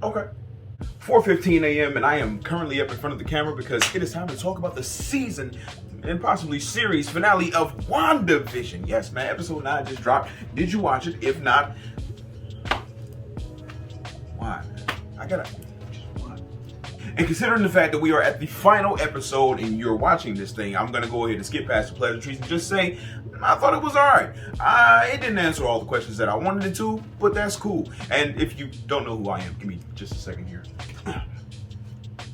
Okay. 4:15 a.m. and I am currently up in front of the camera because it is time to talk about the season and possibly series finale of WandaVision. Yes, man, episode 9 just dropped. Did you watch it? If not, why, man? I gotta just why? And considering the fact that we are at the final episode and you're watching this thing, I'm gonna go ahead and skip past the pleasantries and just say I thought it was alright. It didn't answer all the questions that I wanted it to, but that's cool. And if you don't know who I am, give me just a second here.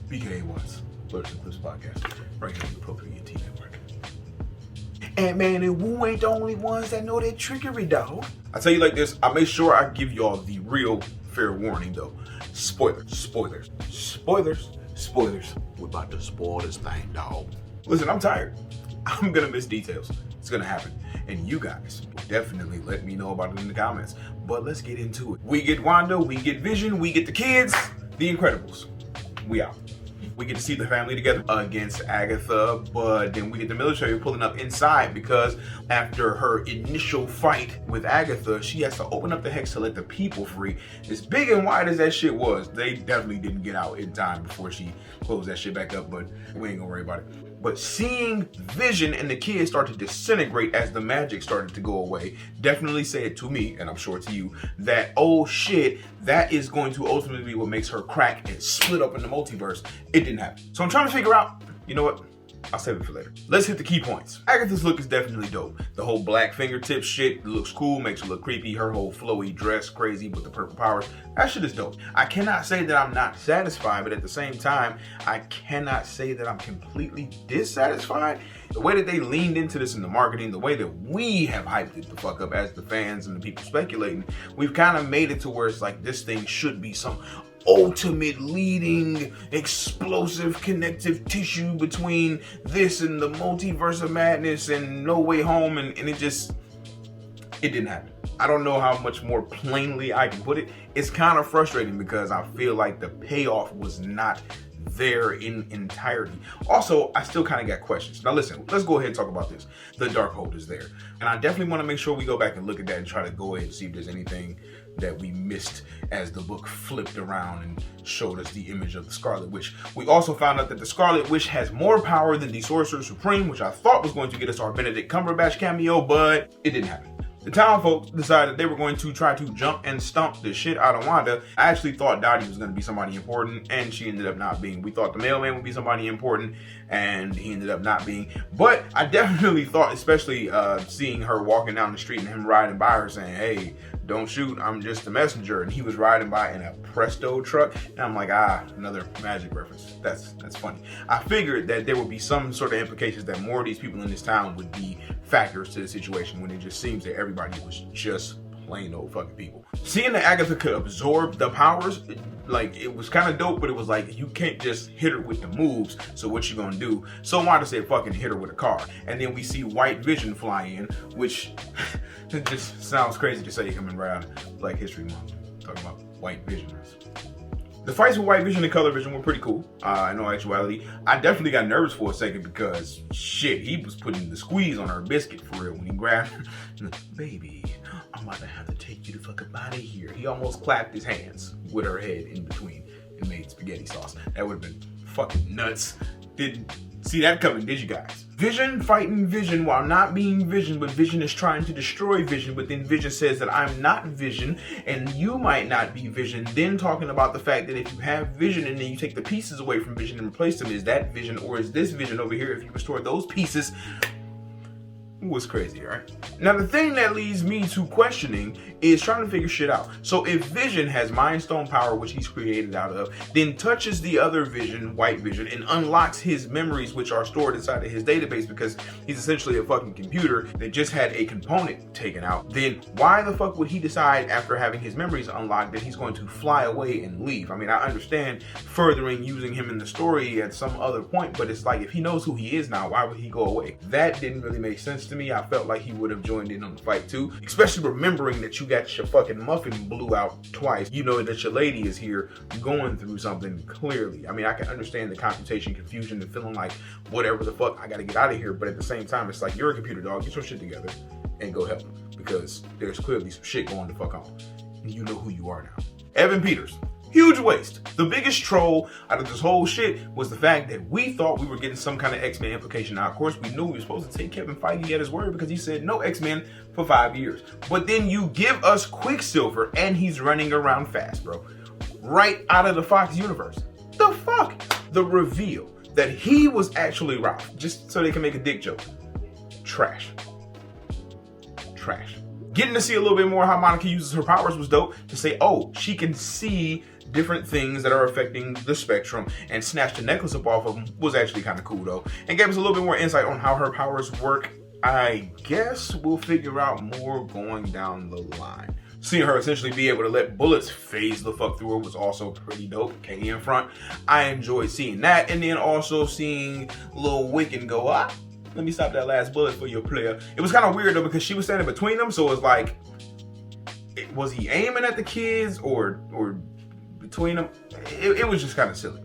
BKA Watts, Blerds and Clips podcast, right here on the Appropriate T Network. Ant-Man and Wu ain't the only ones that know that trickery, dog. I tell you like this, I make sure I give y'all the real fair warning though. Spoilers, spoilers, spoilers, spoilers. We're about to spoil this thing, dog. Listen, I'm tired. I'm gonna miss details. It's gonna happen. And you guys definitely let me know about it in the comments. But let's get into it. We get Wanda, we get Vision, we get the kids, the Incredibles. We out. We get to see the family together against Agatha, but then we get the military pulling up inside because after her initial fight with Agatha, she has to open up the hex to let the people free. As big and wide as that shit was, they definitely didn't get out in time before she closed that shit back up, but we ain't gonna worry about it. But seeing Vision and the kids start to disintegrate as the magic started to go away definitely said to me, and I'm sure to you, that oh shit, that is going to ultimately be what makes her crack and split up in the multiverse. It didn't happen. So I'm trying to figure out, you know what? I'll save it for later. Let's hit the key points. Agatha's look is definitely dope. The whole black fingertip shit looks cool, makes her look creepy. Her whole flowy dress, crazy with the purple powers, that shit is dope. I cannot say that I'm not satisfied, but at the same time, I cannot say that I'm completely dissatisfied. The way that they leaned into this in the marketing, the way that we have hyped it the fuck up as the fans and the people speculating, we've kind of made it to where it's like this thing should be some ultimate leading explosive connective tissue between this and the multiverse of madness and No Way Home, and it didn't happen. I don't know how much more plainly I can put it. It's kind of frustrating because I feel like the payoff was not there in entirety. Also, I still kind of got questions. Now listen, let's go ahead and talk about this. The Darkhold is there. And I definitely want to make sure we go back and look at that and try to go ahead and see if there's anything that we missed as the book flipped around and showed us the image of the Scarlet Witch. We also found out that the Scarlet Witch has more power than the Sorcerer Supreme, which I thought was going to get us our Benedict Cumberbatch cameo, but it didn't happen. The town folks decided they were going to try to jump and stomp the shit out of Wanda. I actually thought Dottie was going to be somebody important, and she ended up not being. We thought the mailman would be somebody important, and he ended up not being. But I definitely thought, especially seeing her walking down the street and him riding by her saying, hey, don't shoot, I'm just a messenger. And he was riding by in a Presto truck. And I'm like, another magic reference. That's funny. I figured that there would be some sort of implications that more of these people in this town would be factors to the situation when it just seems that everybody was just plain old fucking people. Seeing that Agatha could absorb the powers, like, it was kind of dope, but it was like, you can't just hit her with the moves, so what you gonna do? So Wanda said, fucking hit her with a car. And then we see White Vision fly in, which it just sounds crazy to say coming right out of Black History Month, talking about White Vision. The fights with White Vision and Color Vision were pretty cool, in all actuality. I definitely got nervous for a second because, shit, he was putting the squeeze on her biscuit for real when he grabbed her. Baby, I'm about to have to take you the fuck up out of here. He almost clapped his hands with her head in between and made spaghetti sauce. That would have been fucking nuts. Didn't see that coming, did you guys? Vision fighting Vision while not being Vision, but Vision is trying to destroy Vision, but then Vision says that I'm not Vision and you might not be Vision, then talking about the fact that if you have Vision and then you take the pieces away from Vision and replace them, is that Vision or is this Vision over here? If you restore those pieces, was crazy, right? Now the thing that leads me to questioning is trying to figure shit out. So if Vision has Mind Stone power, which he's created out of, then touches the other Vision, White Vision, and unlocks his memories, which are stored inside of his database because he's essentially a fucking computer that just had a component taken out, then why the fuck would he decide after having his memories unlocked that he's going to fly away and leave? I mean, I understand furthering using him in the story at some other point, but it's like, if he knows who he is now, why would he go away? That didn't really make sense to me. I felt like he would have joined in on the fight too, especially remembering that you got your fucking muffin blew out twice. You know that your lady is here going through something clearly. I mean, I can understand the computation confusion and feeling like whatever the fuck, I gotta get out of here. But at the same time, it's like, you're a computer, dog. Get your shit together and go help him because there's clearly some shit going the fuck on. And you know who you are now. Evan Peters. Huge waste. The biggest troll out of this whole shit was the fact that we thought we were getting some kind of X-Men implication. Now, of course, we knew we were supposed to take Kevin Feige at his word because he said no X-Men for 5 years. But then you give us Quicksilver and he's running around fast, bro. Right out of the Fox universe. The fuck? The reveal that he was actually Ralph, just so they can make a dick joke. Trash. Trash. Getting to see a little bit more how Monica uses her powers was dope. To say, oh, she can see different things that are affecting the spectrum and snatch the necklace up off of them was actually kind of cool though. And gave us a little bit more insight on how her powers work. I guess we'll figure out more going down the line. Seeing her essentially be able to let bullets phase the fuck through her was also pretty dope. Katie in front. I enjoyed seeing that. And then also seeing Lil Wiccan go, let me stop that last bullet for your player. It was kind of weird though because she was standing between them. So it was like, was he aiming at the kids or between them? It was just kind of silly.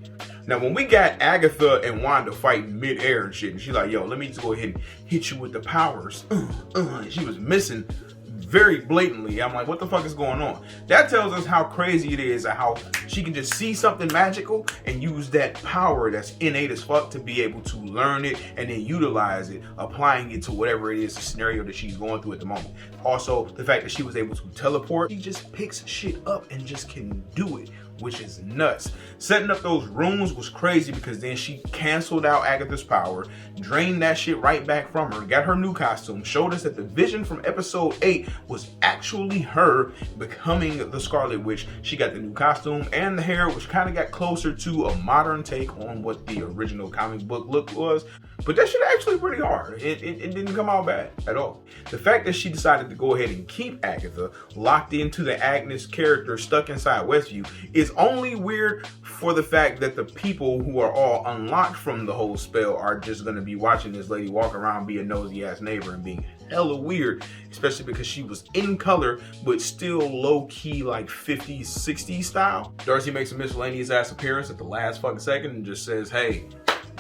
Now, when we got Agatha and Wanda fighting mid-air and shit, and she's like, yo, let me just go ahead and hit you with the powers. And she was missing very blatantly. I'm like, what the fuck is going on? That tells us how crazy it is and how she can just see something magical and use that power that's innate as fuck to be able to learn it and then utilize it, applying it to whatever it is, the scenario that she's going through at the moment. Also, the fact that she was able to teleport, she just picks shit up and just can do it, which is nuts. Setting up those rooms was crazy because then she canceled out Agatha's power, drained that shit right back from her, got her new costume, showed us that the vision from episode 8 was actually her becoming the Scarlet Witch. She got the new costume and the hair, which kind of got closer to a modern take on what the original comic book look was. But that shit actually pretty hard. It didn't come out bad at all. The fact that she decided to go ahead and keep Agatha locked into the Agnes character stuck inside Westview is only weird for the fact that the people who are all unlocked from the whole spell are just going to be watching this lady walk around, be a nosy ass neighbor and being hella weird, especially because she was in color but still low-key like 50s 60s style. Darcy makes a miscellaneous ass appearance at the last fucking second and just says, hey,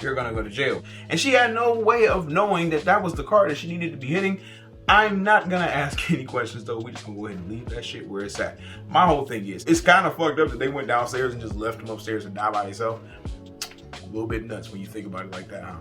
you're gonna go to jail. And she had no way of knowing that that was the card that she needed to be hitting. I'm not gonna ask any questions though. We just gonna go ahead and leave that shit where it's at. My whole thing is, it's kind of fucked up that they went downstairs and just left him upstairs and die by himself. A little bit nuts when you think about it like that, huh?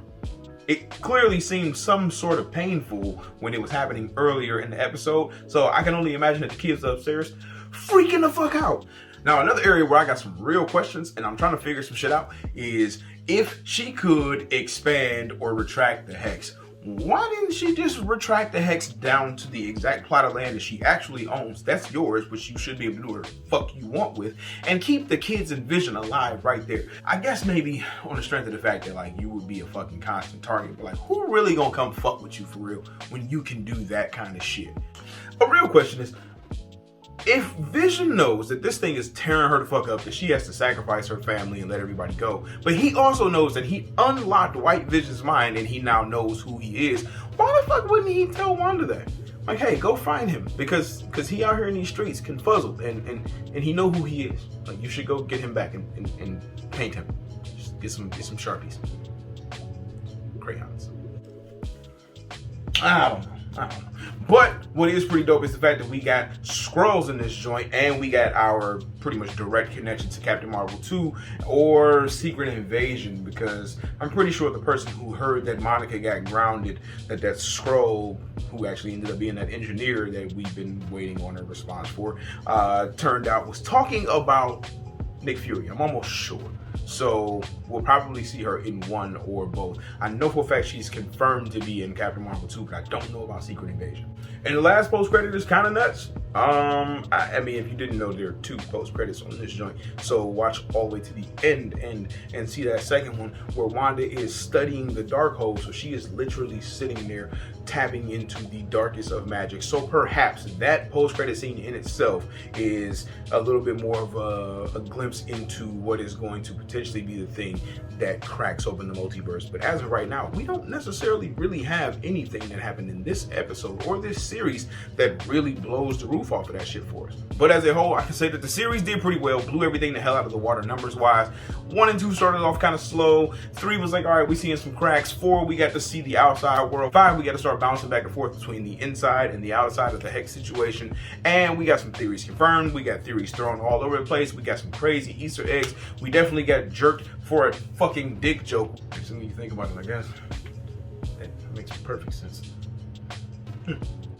It clearly seemed some sort of painful when it was happening earlier in the episode. So I can only imagine that the kids upstairs freaking the fuck out. Now, another area where I got some real questions and I'm trying to figure some shit out is if she could expand or retract the hex, why didn't she just retract the hex down to the exact plot of land that she actually owns? That's yours, which you should be able to do whatever the fuck you want with, and keep the kids and Vision alive right there. I guess maybe on the strength of the fact that like you would be a fucking constant target, but like who really gonna come fuck with you for real when you can do that kind of shit? A real question is, if Vision knows that this thing is tearing her the fuck up, that she has to sacrifice her family and let everybody go, but he also knows that he unlocked White Vision's mind and he now knows who he is, why the fuck wouldn't he tell Wanda that? Like, hey, go find him because he out here in these streets confuzzled and he know who he is. Like, you should go get him back and paint him. Just get some Sharpies. Crayons. I don't know. But what is pretty dope is the fact that we got Skrulls in this joint and we got our pretty much direct connection to Captain Marvel 2 or Secret Invasion, because I'm pretty sure the person who heard that Monica got grounded, that Skrull, who actually ended up being that engineer that we've been waiting on a response for, turned out was talking about Nick Fury. I'm almost sure. So we'll probably see her in one or both. I know for a fact she's confirmed to be in Captain Marvel 2, but I don't know about Secret Invasion. And the last post-credit is kind of nuts. I mean, if you didn't know, there are 2 post-credits on this joint. So watch all the way to the end and see that second one where Wanda is studying the Darkhold. So she is literally sitting there tapping into the darkest of magic. So perhaps that post-credit scene in itself is a little bit more of a glimpse into what is going to potentially be the thing that cracks open the multiverse. But as of right now, we don't necessarily really have anything that happened in this episode or this series that really blows the roof roof off of that shit for us. But as a whole, I can say that the series did pretty well, blew everything the hell out of the water numbers wise. 1 and 2 started off kind of slow. 3 was like, all right, we seeing some cracks. 4, we got to see the outside world. 5, we got to start bouncing back and forth between the inside and the outside of the Hex situation. And we got some theories confirmed. We got theories thrown all over the place. We got some crazy Easter eggs. We definitely got jerked for a fucking dick joke. So when you think about it, I guess that makes perfect sense.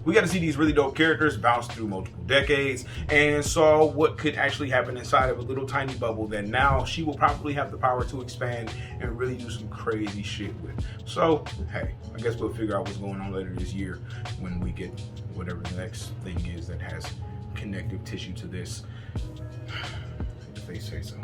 We got to see these really dope characters bounce through multiple decades and saw what could actually happen inside of a little tiny bubble that now she will probably have the power to expand and really do some crazy shit with. So, hey, I guess we'll figure out what's going on later this year when we get whatever the next thing is that has connective tissue to this, if they say so.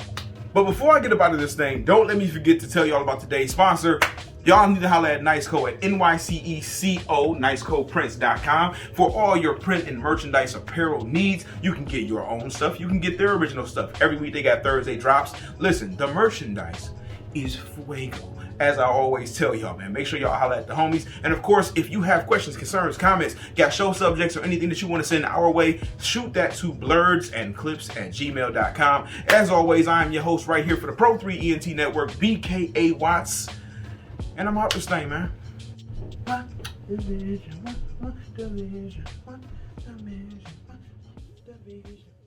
But before I get up out of this thing, don't let me forget to tell y'all about today's sponsor. Y'all need to holler at NiceCo at NYCECO, NiceCoPrints.com for all your print and merchandise apparel needs. You can get your own stuff. You can get their original stuff. Every week they got Thursday drops. Listen, the merchandise is fuego. As I always tell y'all, man, make sure y'all holler at the homies. And of course, if you have questions, concerns, comments, got show subjects, or anything that you want to send our way, shoot that to blerdsandclips@gmail.com. As always, I am your host right here for the Pro3ENT Network, BKA Watts. And I'm out this thing, man. WandaVision, WandaVision, WandaVision, WandaVision.